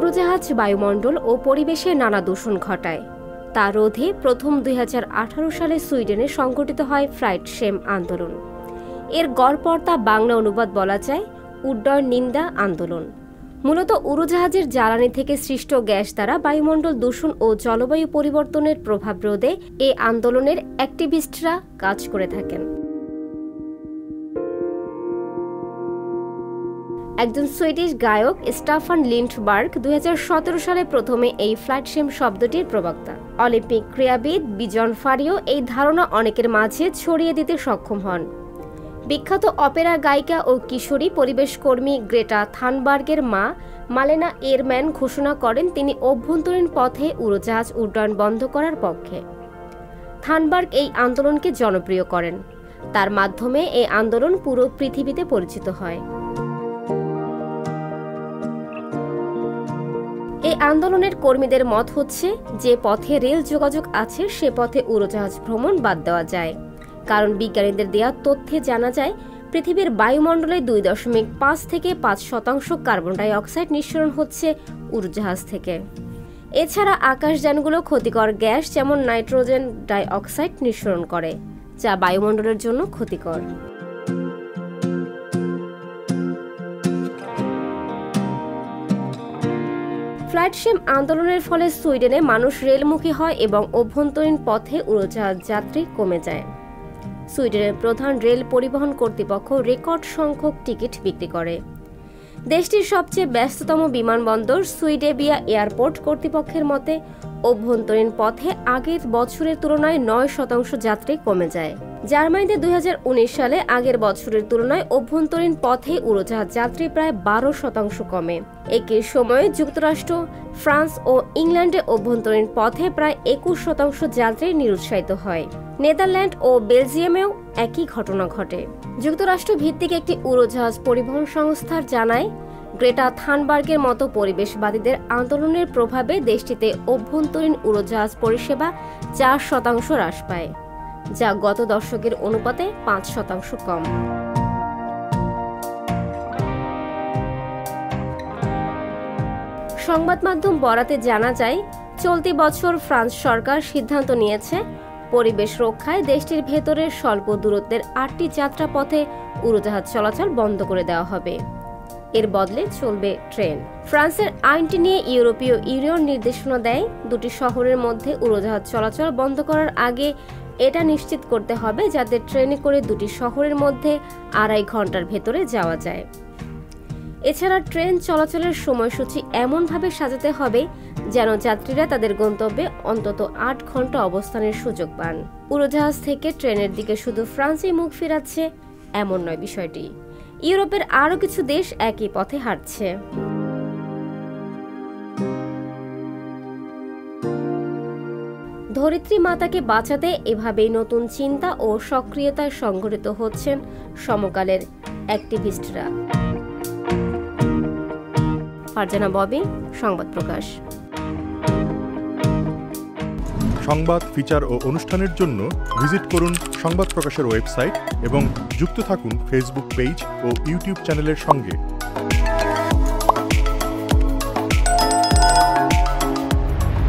উড়োজাহাজ বায়ুমণ্ডল ও পরিবেশে নানা দূষণ ঘটায়। তা রোধে প্রথম 2018 সালে সুইডেনে সংগঠিত হয় ফ্লাইট শেম আন্দোলন। এর গড়পড়তা বাংলা অনুবাদ বলা যায় উড্ডয়ন নিন্দা আন্দোলন। মূলত উড়োজাহাজের জ্বালানি থেকে সৃষ্ট গ্যাস দ্বারা বায়ুমণ্ডল দূষণ ও জলবায়ু পরিবর্তনের প্রভাব রোধে এই আন্দোলনের অ্যাক্টিভিস্টরা কাজ করে থাকেন। একজন সুইডিশ গায়ক স্টাফান লিন্ডবার্গ 2017 সালে প্রথমে এই ফ্লাইট শেম শব্দটির প্রবক্তা। অলিম্পিক ক্রীড়াবিদ বিজন ফারিও এই ধারণা অনেকের মাঝে ছড়িয়ে দিতে সক্ষম হন। বিখ্যাত অপেরা গায়িকা ও কিশোরী পরিবেশকর্মী গ্রেটা থানবার্গের মা মালেনা এরম্যান ঘোষণা করেন তিনি অভ্যন্তরীণ পথে উড়োজাহাজ উড্ডয়ন বন্ধ করার পক্ষে। থানবার্গ এই আন্দোলনকে জনপ্রিয় করেন। তার মাধ্যমে এই আন্দোলন পুরো পৃথিবীতে পরিচিত হয়। এই আন্দোলনের কর্মীদের মত হচ্ছে যে পথে রেল যোগাযোগ আছে সে পথে উড়োজাহাজ ভ্রমণ বাদ দেওয়া যায়, কারণ বিজ্ঞানীদের দেওয়া তথ্যে জানা যায় পৃথিবীর বায়ুমণ্ডলে 2.5 থেকে 5% কার্বন ডাই অক্সাইড নিঃসরণ হচ্ছে উড়োজাহাজ থেকে। এছাড়া আকাশযানগুলো ক্ষতিকর গ্যাস যেমন নাইট্রোজেন ডাই অক্সাইড নিঃসরণ করে, যা বায়ুমণ্ডলের জন্য ক্ষতিকর। ফ্লাইট শেম আন্দোলনের ফলে সুইডেনে মানুষ রেলমুখী হয় এবং অভ্যন্তরীণ পথে উড়োজাহাজ যাত্রী কমে যায়। সুইডেনের প্রধান রেল পরিবহন কর্তৃপক্ষ রেকর্ড সংখ্যক টিকিট বিক্রি করে। দেশটির সবচেয়ে ব্যস্ততম বিমানবন্দর সুইডেবিয়া এয়ারপোর্ট কর্তৃপক্ষের মতে অভ্যন্তরীণ পথে আগের বছরের তুলনায় 9% যাত্রী কমে যায়। জার্মানিতে 2019 সালে আগের বছরের তুলনায় অভ্যন্তরীণ পথে উড়োজাহাজ যাত্রী প্রায় 12% কমে। একই সময়ে যুক্তরাষ্ট্র, ফ্রান্স ও ইংল্যান্ডে অভ্যন্তরীণ পথে প্রায় 21% যাত্রী নিরুৎসাহিত হয়। নেদারল্যান্ড ও বেলজিয়ামেও একই ঘটনা ঘটে। যুক্তরাষ্ট্র ভিত্তিক একটি উড়োজাহাজ পরিবহন সংস্থার জানায় গ্রেটা থানবার্গের মতো পরিবেশবাদীদের আন্দোলনের প্রভাবে দেশটিতে অভ্যন্তরীণ উড়োজাহাজ পরিষেবা 4% হ্রাস পায়, যা গত দশকের অনুপাতে 5% কম। সংবাদ মাধ্যম বরাতে জানা যায় চলতি বছর ফ্রান্স সরকার সিদ্ধান্ত নিয়েছে পরিবেশ রক্ষায় দেশটির ভেতরের স্বল্প দূরত্বের 8টি যাত্রাপথে উড়োজাহাজ চলাচল বন্ধ করে দেওয়া হবে। এর বদলে চলবে ট্রেন। ফ্রান্সের আইনটি নিয়ে ইউরোপীয় ইউনিয়ন নির্দেশনা দেয় 2টি শহরের মধ্যে উড়োজাহাজ চলাচল বন্ধ করার আগে এটা নিশ্চিত করতে হবে যাতে ট্রেনে করে 2টি শহরের মধ্যে 2.5 ঘন্টার ভেতরে যাওয়া যায়। এছাড়া ট্রেন চলাচলের সময়সূচি এমনভাবে সাজাতে হবে যেন যাত্রীরা তাদের গন্তব্যে অন্তত 8 ঘন্টা অবস্থানের সুযোগ পান। উড়োজাহাজ থেকে ট্রেনের দিকে শুধু ফ্রান্সই মুখ ফিরাচ্ছে এমন নয় বিষয়টি। ইউরোপের আরও কিছু দেশ একই পথে হাঁটছে। ধরিত্রী মাতাকে বাঁচাতে এভাবেই নতুন চিন্তা ও সক্রিয়তায় সংগঠিত হচ্ছেন সমকালের অ্যাক্টিভিস্টরা। ফারজানা ববি, সংবাদ প্রকাশ। সংবাদ, ফিচার ও অনুষ্ঠানের জন্য ভিজিট করুন সংবাদ প্রকাশের ওয়েবসাইট এবং যুক্ত থাকুন ফেসবুক পেজ ও ইউটিউব চ্যানেলের সঙ্গে।